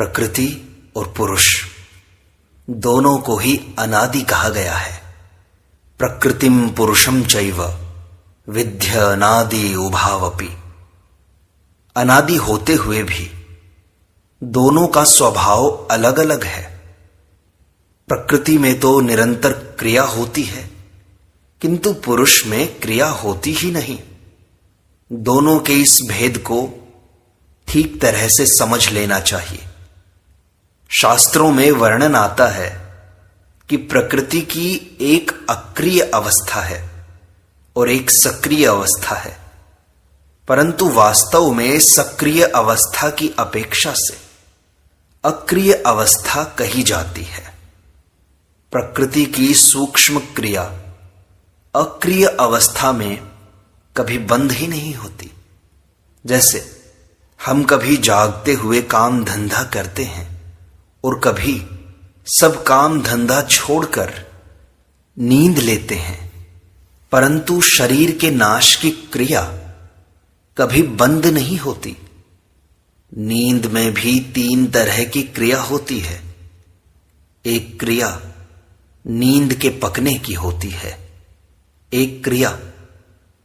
प्रकृति और पुरुष दोनों को ही अनादि कहा गया है। प्रकृतिम पुरुषम चैव विद्य अनादि उभावपि। अनादि होते हुए भी दोनों का स्वभाव अलग अलग है। प्रकृति में तो निरंतर क्रिया होती है, किंतु पुरुष में क्रिया होती ही नहीं। दोनों के इस भेद को ठीक तरह से समझ लेना चाहिए। शास्त्रों में वर्णन आता है कि प्रकृति की एक अक्रिय अवस्था है और एक सक्रिय अवस्था है, परंतु वास्तव में सक्रिय अवस्था की अपेक्षा से अक्रिय अवस्था कही जाती है। प्रकृति की सूक्ष्म क्रिया अक्रिय अवस्था में कभी बंद ही नहीं होती। जैसे हम कभी जागते हुए काम धंधा करते हैं और कभी सब काम धंधा छोड़कर नींद लेते हैं, परंतु शरीर के नाश की क्रिया कभी बंद नहीं होती। नींद में भी 3 तरह की क्रिया होती है। एक क्रिया नींद के पकने की होती है, एक क्रिया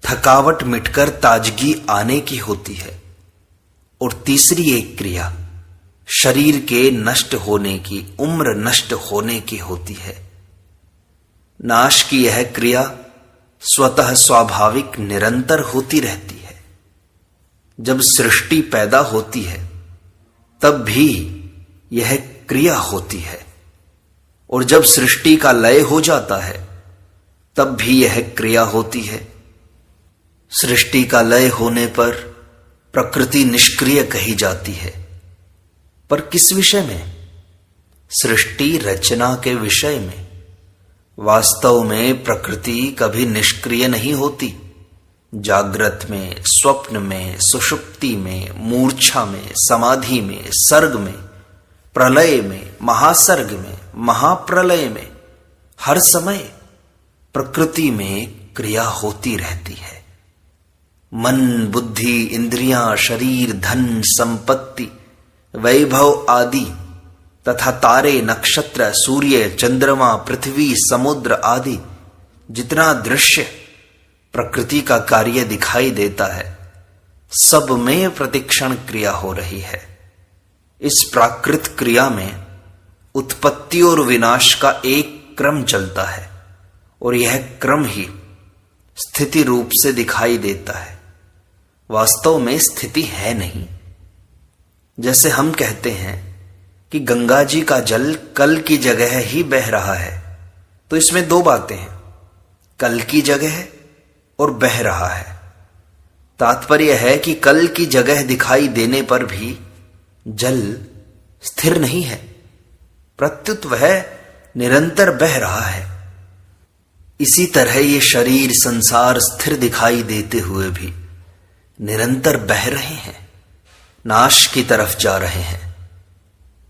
थकावट मिटकर ताजगी आने की होती है, और तीसरी एक क्रिया शरीर के नष्ट होने की, उम्र नष्ट होने की होती है। नाश की यह क्रिया स्वतः स्वाभाविक निरंतर होती रहती है। जब सृष्टि पैदा होती है तब भी यह क्रिया होती है, और जब सृष्टि का लय हो जाता है तब भी यह क्रिया होती है। सृष्टि का लय होने पर प्रकृति निष्क्रिय कही जाती है, पर किस विषय में? सृष्टि रचना के विषय में। वास्तव में प्रकृति कभी निष्क्रिय नहीं होती। जागृत में, स्वप्न में, सुषुप्ति में, मूर्छा में, समाधि में, सर्ग में, प्रलय में, महासर्ग में, महाप्रलय में, हर समय प्रकृति में क्रिया होती रहती है। मन, बुद्धि, इंद्रियां, शरीर, धन, संपत्ति, वैभव आदि तथा तारे, नक्षत्र, सूर्य, चंद्रमा, पृथ्वी, समुद्र आदि जितना दृश्य प्रकृति का कार्य दिखाई देता है, सब में प्रतिक्षण क्रिया हो रही है। इस प्राकृत क्रिया में उत्पत्ति और विनाश का एक क्रम चलता है, और यह क्रम ही स्थिति रूप से दिखाई देता है। वास्तव में स्थिति है नहीं। जैसे हम कहते हैं कि गंगा जी का जल कल की जगह ही बह रहा है, तो इसमें 2 बातें हैं, कल की जगह और बह रहा है। तात्पर्य है कि कल की जगह दिखाई देने पर भी जल स्थिर नहीं है, प्रत्युत वह निरंतर बह रहा है। इसी तरह ये शरीर, संसार स्थिर दिखाई देते हुए भी निरंतर बह रहे हैं, नाश की तरफ जा रहे हैं,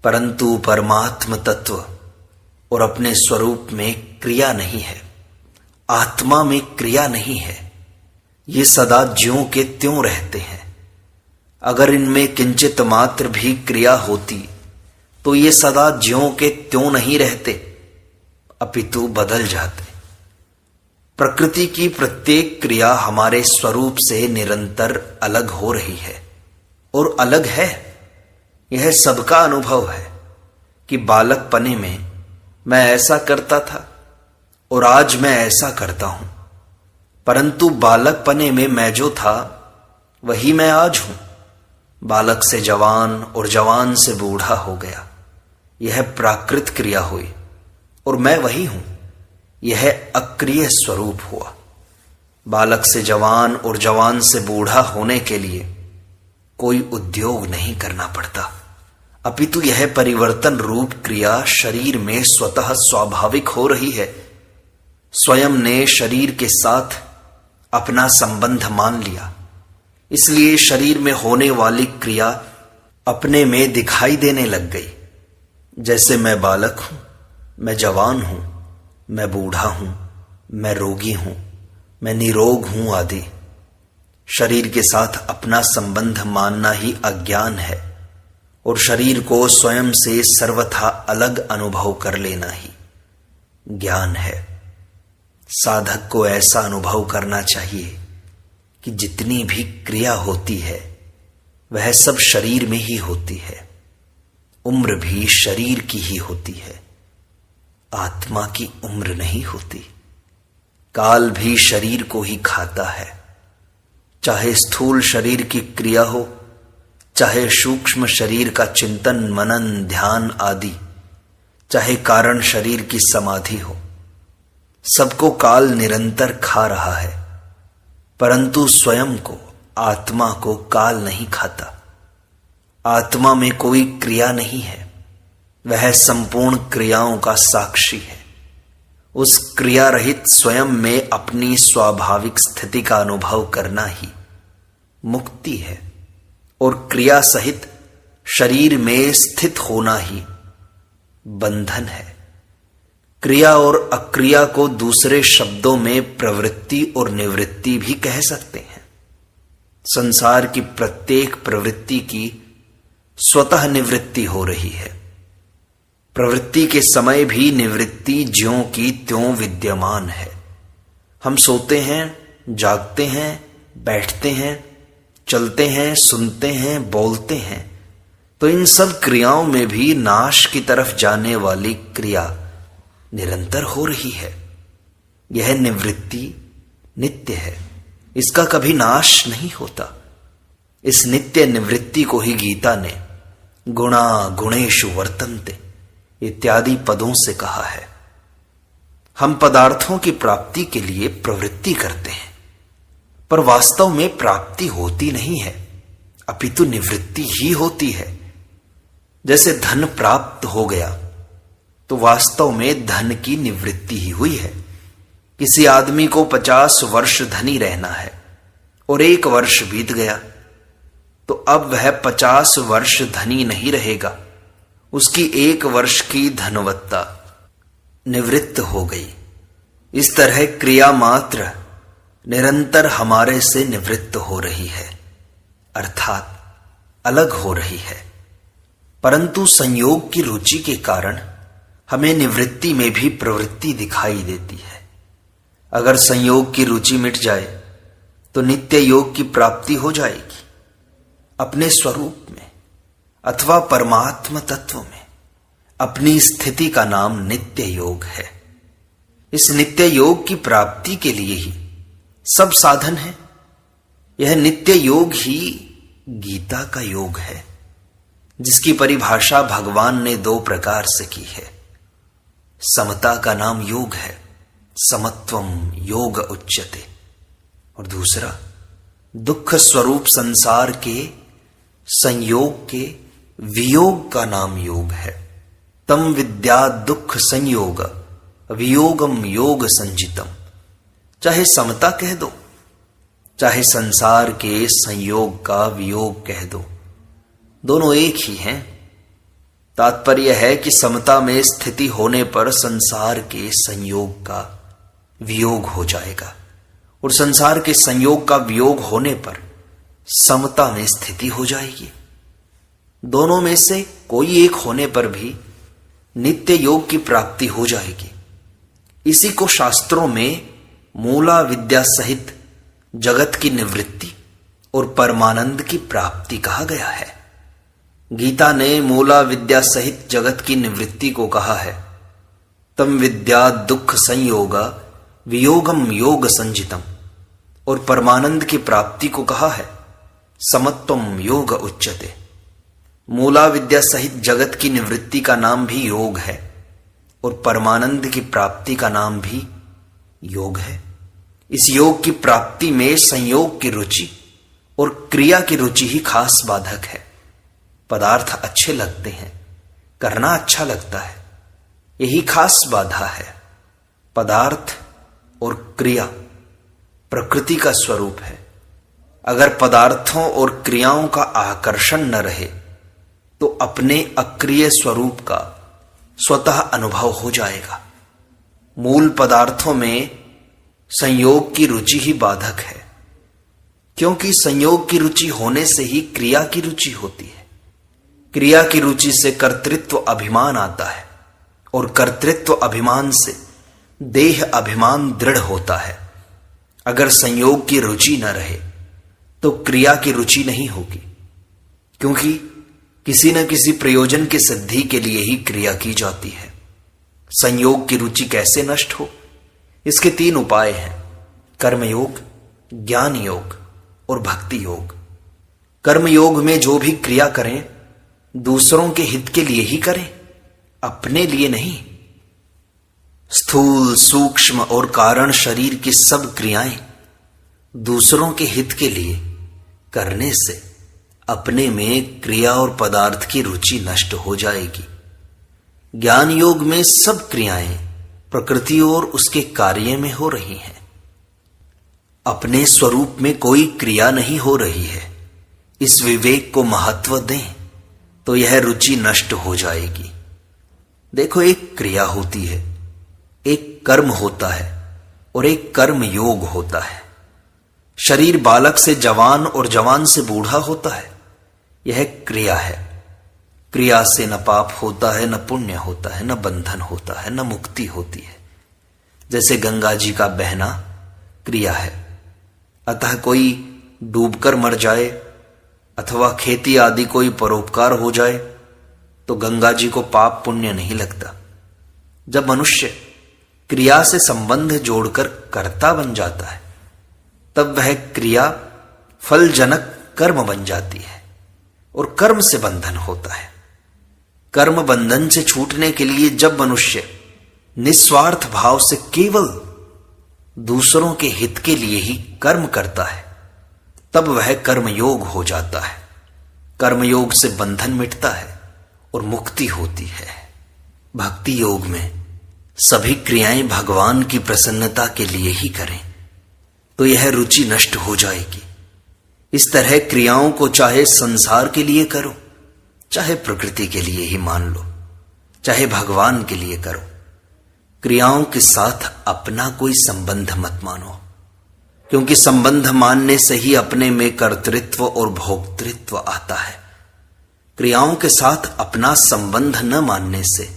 परंतु परमात्म तत्व और अपने स्वरूप में क्रिया नहीं है, आत्मा में क्रिया नहीं है। ये सदा ज्यों के त्यों रहते हैं। अगर इनमें किंचित मात्र भी क्रिया होती तो ये सदा ज्यों के त्यों नहीं रहते, अपितु बदल जाते। प्रकृति की प्रत्येक क्रिया हमारे स्वरूप से निरंतर अलग हो रही है, और अलग है। यह सबका अनुभव है कि बालकपने में मैं ऐसा करता था और आज मैं ऐसा करता हूं, परंतु बालकपने में मैं जो था वही मैं आज हूं। बालक से जवान और जवान से बूढ़ा हो गया, यह प्राकृत क्रिया हुई, और मैं वही हूं। यह अक्रिय स्वरूप हुआ। बालक से जवान और जवान से बूढ़ा होने के लिए कोई उद्योग नहीं करना पड़ता, अपितु यह परिवर्तन रूप क्रिया शरीर में स्वतः स्वाभाविक हो रही है। स्वयं ने शरीर के साथ अपना संबंध मान लिया, इसलिए शरीर में होने वाली क्रिया अपने में दिखाई देने लग गई। जैसे मैं बालक हूं, मैं जवान हूं, मैं बूढ़ा हूं, मैं रोगी हूं, मैं निरोग हूं आदि। शरीर के साथ अपना संबंध मानना ही अज्ञान है, और शरीर को स्वयं से सर्वथा अलग अनुभव कर लेना ही ज्ञान है। साधक को ऐसा अनुभव करना चाहिए कि जितनी भी क्रिया होती है वह सब शरीर में ही होती है। उम्र भी शरीर की ही होती है, आत्मा की उम्र नहीं होती। काल भी शरीर को ही खाता है, चाहे स्थूल शरीर की क्रिया हो, चाहे सूक्ष्म शरीर का चिंतन मनन ध्यान आदि, चाहे कारण शरीर की समाधि हो, सबको काल निरंतर खा रहा है। परंतु स्वयं को, आत्मा को काल नहीं खाता। आत्मा में कोई क्रिया नहीं है, वह संपूर्ण क्रियाओं का साक्षी है। उस क्रिया रहित स्वयं में अपनी स्वाभाविक स्थिति का अनुभव करना ही मुक्ति है, और क्रिया सहित शरीर में स्थित होना ही बंधन है। क्रिया और अक्रिया को दूसरे शब्दों में प्रवृत्ति और निवृत्ति भी कह सकते हैं। संसार की प्रत्येक प्रवृत्ति की स्वतः निवृत्ति हो रही है। प्रवृत्ति के समय भी निवृत्ति ज्यों की त्यों विद्यमान है। हम सोते हैं, जागते हैं, बैठते हैं, चलते हैं, सुनते हैं, बोलते हैं, तो इन सब क्रियाओं में भी नाश की तरफ जाने वाली क्रिया निरंतर हो रही है। यह निवृत्ति नित्य है, इसका कभी नाश नहीं होता। इस नित्य निवृत्ति को ही गीता ने गुणा गुणेषु वर्तन्ते इत्यादि पदों से कहा है। हम पदार्थों की प्राप्ति के लिए प्रवृत्ति करते हैं, पर वास्तव में प्राप्ति होती नहीं है, अपितु निवृत्ति ही होती है। जैसे धन प्राप्त हो गया तो वास्तव में धन की निवृत्ति ही हुई है। किसी आदमी को 50 वर्ष धनी रहना है और 1 वर्ष बीत गया तो अब वह 50 वर्ष धनी नहीं रहेगा, उसकी 1 वर्ष की धनवत्ता निवृत्त हो गई। इस तरह क्रिया मात्र निरंतर हमारे से निवृत्त हो रही है, अर्थात अलग हो रही है। परंतु संयोग की रुचि के कारण हमें निवृत्ति में भी प्रवृत्ति दिखाई देती है। अगर संयोग की रुचि मिट जाए तो नित्य योग की प्राप्ति हो जाएगी। अपने स्वरूप में अथवा परमात्म तत्व में अपनी स्थिति का नाम नित्य योग है। इस नित्य योग की प्राप्ति के लिए ही सब साधन है। यह नित्य योग ही गीता का योग है, जिसकी परिभाषा भगवान ने 2 प्रकार से की है। समता का नाम योग है, समत्वम योग उच्यते, और दूसरा दुख स्वरूप संसार के संयोग के वियोग का नाम योग है। तम विद्या दुख संयोग वियोगम योग संजितम। चाहे समता कह दो, चाहे संसार के संयोग का वियोग कह दो, दोनों एक ही हैं। तात्पर्य है कि समता में स्थिति होने पर संसार के संयोग का वियोग हो जाएगा, और संसार के संयोग का वियोग होने पर समता में स्थिति हो जाएगी। दोनों में से कोई एक होने पर भी नित्य योग की प्राप्ति हो जाएगी। इसी को शास्त्रों में मूला विद्या सहित जगत की निवृत्ति और परमानंद की प्राप्ति कहा गया है। गीता ने मूला विद्या सहित जगत की निवृत्ति को कहा है तम विद्या दुख संयोग वियोगम योग संजितम, और परमानंद की प्राप्ति को कहा है समत्वम योग उच्यते। मूला विद्या सहित जगत की निवृत्ति का नाम भी योग है और परमानंद की प्राप्ति का नाम भी योग है। इस योग की प्राप्ति में संयोग की रुचि और क्रिया की रुचि ही खास बाधक है। पदार्थ अच्छे लगते हैं, करना अच्छा लगता है, यही खास बाधा है। पदार्थ और क्रिया प्रकृति का स्वरूप है। अगर पदार्थों और क्रियाओं का आकर्षण न रहे तो अपने अक्रिय स्वरूप का स्वतः अनुभव हो जाएगा। मूल पदार्थों में संयोग की रुचि ही बाधक है, क्योंकि संयोग की रुचि होने से ही क्रिया की रुचि होती है। क्रिया की रुचि से कर्तृत्व अभिमान आता है और कर्तृत्व अभिमान से देह अभिमान दृढ़ होता है। अगर संयोग की रुचि न रहे तो क्रिया की रुचि नहीं होगी, क्योंकि किसी न किसी प्रयोजन की सिद्धि के लिए ही क्रिया की जाती है। संयोग की रुचि कैसे नष्ट हो, इसके 3 उपाय हैं: कर्मयोग, ज्ञान योग और भक्ति योग। कर्मयोग में जो भी क्रिया करें दूसरों के हित के लिए ही करें, अपने लिए नहीं। स्थूल, सूक्ष्म और कारण शरीर की सब क्रियाएं दूसरों के हित के लिए करने से अपने में क्रिया और पदार्थ की रुचि नष्ट हो जाएगी। ज्ञान योग में सब क्रियाएं प्रकृति और उसके कार्य में हो रही हैं, अपने स्वरूप में कोई क्रिया नहीं हो रही है। इस विवेक को महत्व दें तो यह रुचि नष्ट हो जाएगी। देखो, एक क्रिया होती है, एक कर्म होता है और एक कर्म योग होता है। शरीर बालक से जवान और जवान से बूढ़ा होता है, यह क्रिया है। क्रिया से न पाप होता है, न पुण्य होता है, न बंधन होता है, न मुक्ति होती है। जैसे गंगा जी का बहना क्रिया है, अतः कोई डूबकर मर जाए अथवा खेती आदि कोई परोपकार हो जाए तो गंगा जी को पाप पुण्य नहीं लगता। जब मनुष्य क्रिया से संबंध जोड़कर कर्ता बन जाता है तब वह क्रिया फलजनक कर्म बन जाती है और कर्म से बंधन होता है। कर्म बंधन से छूटने के लिए जब मनुष्य निस्वार्थ भाव से केवल दूसरों के हित के लिए ही कर्म करता है तब वह कर्मयोग हो जाता है। कर्मयोग से बंधन मिटता है और मुक्ति होती है। भक्ति योग में सभी क्रियाएं भगवान की प्रसन्नता के लिए ही करें तो यह रुचि नष्ट हो जाएगी। इस तरह क्रियाओं को चाहे संसार के लिए करो, चाहे प्रकृति के लिए ही मान लो, चाहे भगवान के लिए करो, क्रियाओं के साथ अपना कोई संबंध मत मानो, क्योंकि संबंध मानने से ही अपने में कर्तृत्व और भोक्तृत्व आता है। क्रियाओं के साथ अपना संबंध न मानने से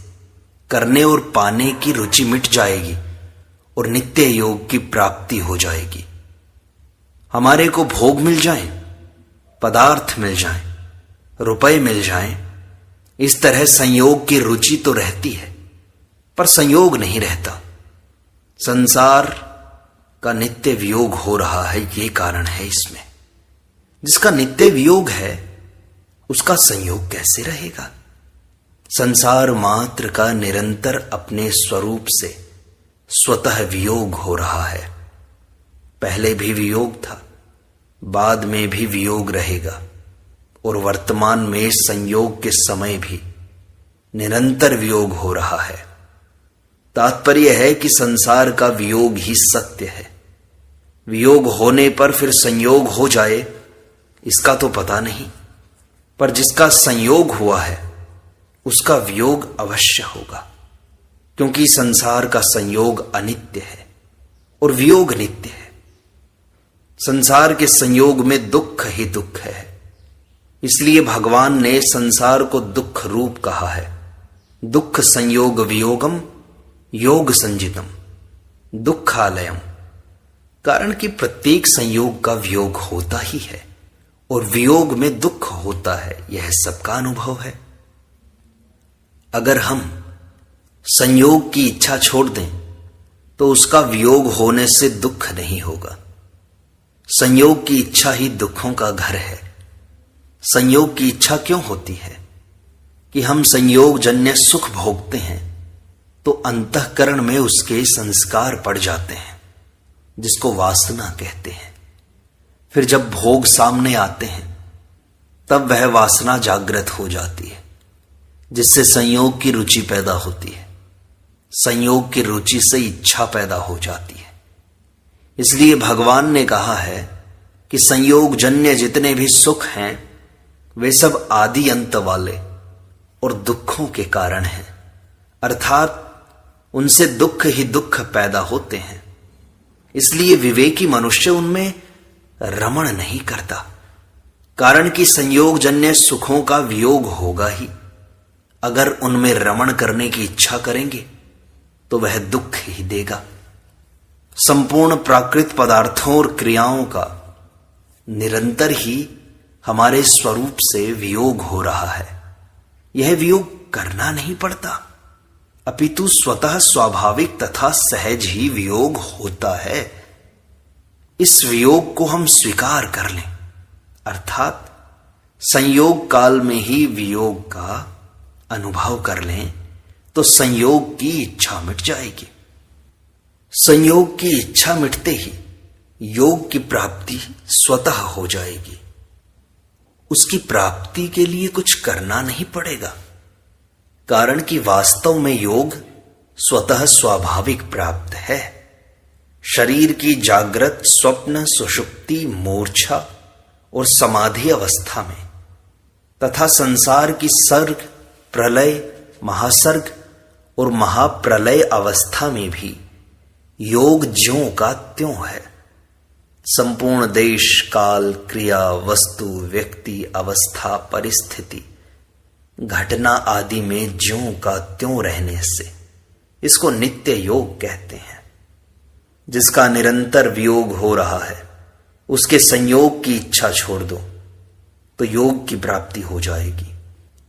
करने और पाने की रुचि मिट जाएगी और नित्य योग की प्राप्ति हो जाएगी। हमारे को भोग मिल जाएं, पदार्थ मिल जाएं, रुपए मिल जाएं, इस तरह संयोग की रुचि तो रहती है पर संयोग नहीं रहता। संसार का नित्य वियोग हो रहा है, ये कारण है इसमें। जिसका नित्य वियोग है उसका संयोग कैसे रहेगा? संसार मात्र का निरंतर अपने स्वरूप से स्वतः वियोग हो रहा है। पहले भी वियोग था, बाद में भी वियोग रहेगा और वर्तमान में संयोग के समय भी निरंतर वियोग हो रहा है। तात्पर्य है कि संसार का वियोग ही सत्य है। वियोग होने पर फिर संयोग हो जाए इसका तो पता नहीं, पर जिसका संयोग हुआ है उसका वियोग अवश्य होगा, क्योंकि संसार का संयोग अनित्य है और वियोग नित्य है। संसार के संयोग में दुख ही दुख है, इसलिए भगवान ने संसार को दुख रूप कहा है। दुख संयोग वियोगम योग संजितम दुखालयम, कारण कि प्रत्येक संयोग का वियोग होता ही है और वियोग में दुख होता है, यह सबका अनुभव है। अगर हम संयोग की इच्छा छोड़ दें तो उसका वियोग होने से दुख नहीं होगा। संयोग की इच्छा ही दुखों का घर है। संयोग की इच्छा क्यों होती है? कि हम संयोग जन्य सुख भोगते हैं तो अंतःकरण में उसके संस्कार पड़ जाते हैं, जिसको वासना कहते हैं। फिर जब भोग सामने आते हैं तब वह वासना जागृत हो जाती है, जिससे संयोग की रुचि पैदा होती है। संयोग की रुचि से इच्छा पैदा हो जाती है। इसलिए भगवान ने कहा है कि संयोग जन्य जितने भी सुख हैं वे सब आदि अंत वाले और दुखों के कारण हैं, अर्थात उनसे दुख ही दुख पैदा होते हैं। इसलिए विवेकी मनुष्य उनमें रमण नहीं करता, कारण कि संयोगजन्य सुखों का वियोग होगा ही। अगर उनमें रमण करने की इच्छा करेंगे तो वह दुख ही देगा। संपूर्ण प्राकृत पदार्थों और क्रियाओं का निरंतर ही हमारे स्वरूप से वियोग हो रहा है। यह वियोग करना नहीं पड़ता, अपितु स्वतः स्वाभाविक तथा सहज ही वियोग होता है। इस वियोग को हम स्वीकार कर लें, अर्थात संयोग काल में ही वियोग का अनुभव कर लें, तो संयोग की इच्छा मिट जाएगी। संयोग की इच्छा मिटते ही योग की प्राप्ति स्वतः हो जाएगी। उसकी प्राप्ति के लिए कुछ करना नहीं पड़ेगा, कारण कि वास्तव में योग स्वतः स्वाभाविक प्राप्त है। शरीर की जागृत, स्वप्न, सुषुप्ति, मूर्छा और समाधि अवस्था में तथा संसार की सर्ग, प्रलय, महासर्ग और महाप्रलय अवस्था में भी योग ज्यों का त्यों है। संपूर्ण देश, काल, क्रिया, वस्तु, व्यक्ति, अवस्था, परिस्थिति, घटना आदि में ज्यों का त्यों रहने से इसको नित्य योग कहते हैं। जिसका निरंतर वियोग हो रहा है उसके संयोग की इच्छा छोड़ दो तो योग की प्राप्ति हो जाएगी,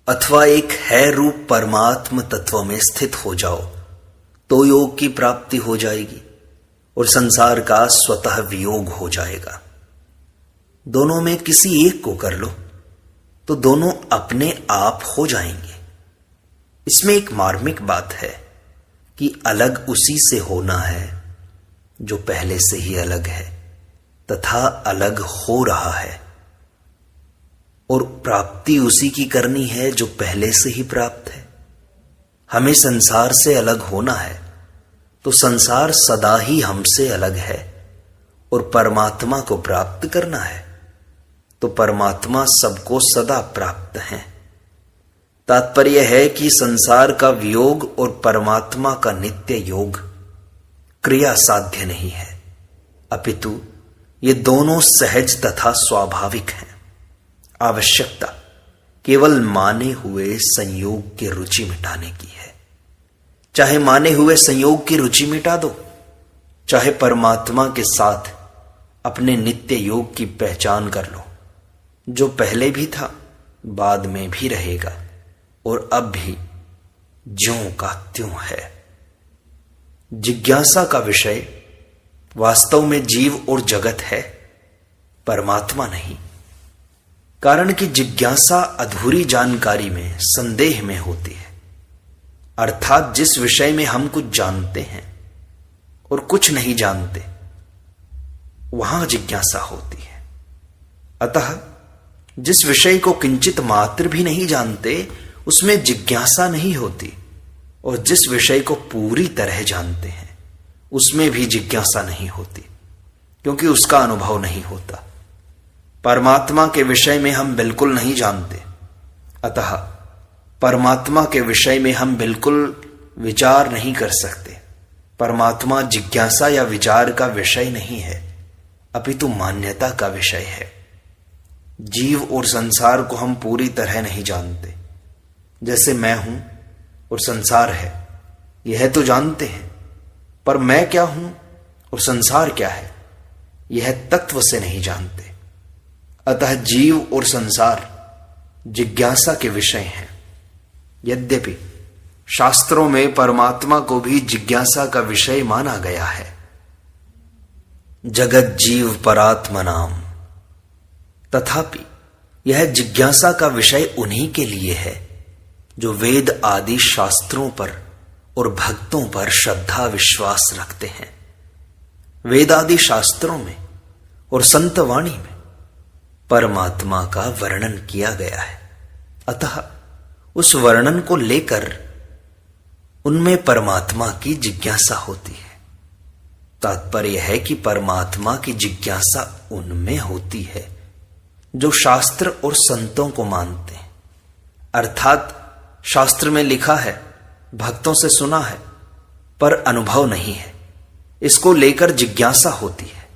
अथवा एक है रूप परमात्म तत्व में स्थित हो जाओ तो योग की प्राप्ति हो जाएगी और संसार का स्वतः वियोग हो जाएगा। दोनों में किसी एक को कर लो तो दोनों अपने आप हो जाएंगे। इसमें एक मार्मिक बात है कि अलग उसी से होना है जो पहले से ही अलग है तथा अलग हो रहा है, और प्राप्ति उसी की करनी है जो पहले से ही प्राप्त है। हमें संसार से अलग होना है तो संसार सदा ही हमसे अलग है, और परमात्मा को प्राप्त करना है तो परमात्मा सबको सदा प्राप्त है। तात्पर्य है कि संसार का वियोग और परमात्मा का नित्य योग क्रिया साध्य नहीं है, अपितु ये दोनों सहज तथा स्वाभाविक हैं। आवश्यकता केवल माने हुए संयोग की रुचि मिटाने की है। चाहे माने हुए संयोग की रुचि मिटा दो, चाहे परमात्मा के साथ अपने नित्य योग की पहचान कर लो, जो पहले भी था, बाद में भी रहेगा और अब भी ज्यों का त्यों है। जिज्ञासा का विषय वास्तव में जीव और जगत है, परमात्मा नहीं। कारण कि जिज्ञासा अधूरी जानकारी में, संदेह में होती है, अर्थात जिस विषय में हम कुछ जानते हैं और कुछ नहीं जानते, वहां जिज्ञासा होती है। अतः जिस विषय को किंचित मात्र भी नहीं जानते उसमें जिज्ञासा नहीं होती, और जिस विषय को पूरी तरह जानते हैं उसमें भी जिज्ञासा नहीं होती, क्योंकि उसका अनुभव नहीं होता। परमात्मा के विषय में हम बिल्कुल नहीं जानते, अतः परमात्मा के विषय में हम बिल्कुल विचार नहीं कर सकते। परमात्मा जिज्ञासा या विचार का विषय नहीं है, अपितु मान्यता का विषय है। जीव और संसार को हम पूरी तरह नहीं जानते। जैसे मैं हूं और संसार है, यह तो जानते हैं, पर मैं क्या हूं और संसार क्या है, यह तत्व से नहीं जानते। अतः जीव और संसार जिज्ञासा के विषय हैं। यद्यपि शास्त्रों में परमात्मा को भी जिज्ञासा का विषय माना गया है। जगत जीव परात्मा नाम, तथापि यह जिज्ञासा का विषय उन्हीं के लिए है जो वेद आदि शास्त्रों पर और भक्तों पर श्रद्धा विश्वास रखते हैं। वेद आदि शास्त्रों में और संत वाणी में परमात्मा का वर्णन किया गया है, अतः उस वर्णन को लेकर उनमें परमात्मा की जिज्ञासा होती है। तात्पर्य है कि परमात्मा की जिज्ञासा उनमें होती है जो शास्त्र और संतों को मानते हैं। अर्थात शास्त्र में लिखा है, भक्तों से सुना है, पर अनुभव नहीं है, इसको लेकर जिज्ञासा होती है।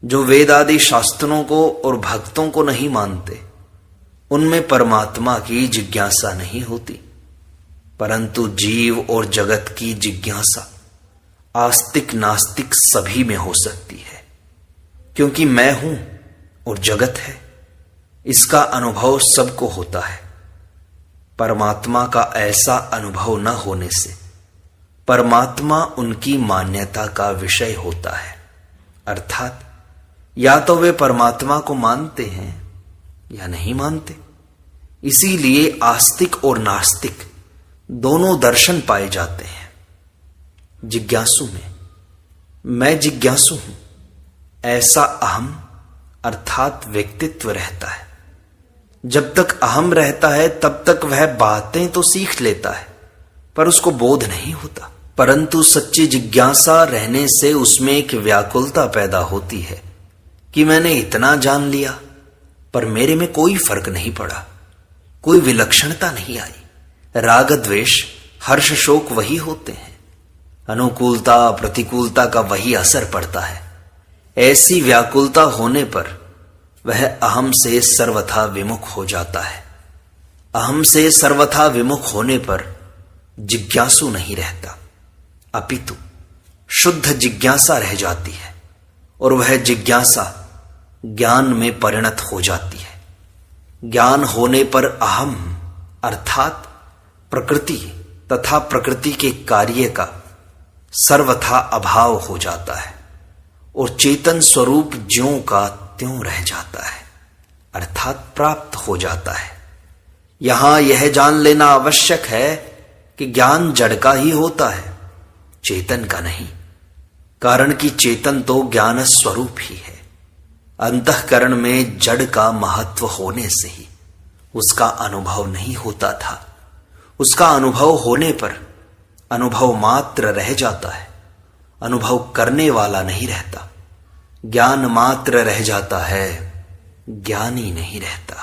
जो वेद आदि शास्त्रों को और भक्तों को नहीं मानते, उनमें परमात्मा की जिज्ञासा नहीं होती, परंतु जीव और जगत की जिज्ञासा आस्तिक नास्तिक सभी में हो सकती है, क्योंकि मैं हूं और जगत है, इसका अनुभव सबको होता है। परमात्मा का ऐसा अनुभव न होने से परमात्मा उनकी मान्यता का विषय होता है। अर्थात या तो वे परमात्मा को मानते हैं या नहीं मानते। इसीलिए आस्तिक और नास्तिक दोनों दर्शन पाए जाते हैं। जिज्ञासु में मैं जिज्ञासु हूं ऐसा अहम अर्थात व्यक्तित्व रहता है। जब तक अहम रहता है तब तक वह बातें तो सीख लेता है, पर उसको बोध नहीं होता। परंतु सच्ची जिज्ञासा रहने से उसमें एक व्याकुलता पैदा होती है कि मैंने इतना जान लिया, पर मेरे में कोई फर्क नहीं पड़ा, कोई विलक्षणता नहीं आई। राग द्वेष हर्ष शोक वही होते हैं, अनुकूलता प्रतिकूलता का वही असर पड़ता है। ऐसी व्याकुलता होने पर वह अहम से सर्वथा विमुख हो जाता है। अहम से सर्वथा विमुख होने पर जिज्ञासु नहीं रहता, अपितु शुद्ध जिज्ञासा रह जाती है, और वह जिज्ञासा ज्ञान में परिणत हो जाती है। ज्ञान होने पर अहम अर्थात प्रकृति तथा प्रकृति के कार्य का सर्वथा अभाव हो जाता है, और चेतन स्वरूप ज्यों का त्यों रह जाता है, अर्थात प्राप्त हो जाता है। यहां यह जान लेना आवश्यक है कि ज्ञान जड़ का ही होता है, चेतन का नहीं। कारण कि चेतन तो ज्ञान स्वरूप ही है। अंतःकरण में जड़ का महत्व होने से ही उसका अनुभव नहीं होता था। उसका अनुभव होने पर अनुभव मात्र रह जाता है, अनुभव करने वाला नहीं रहता। ज्ञान मात्र रह जाता है, ज्ञानी नहीं रहता।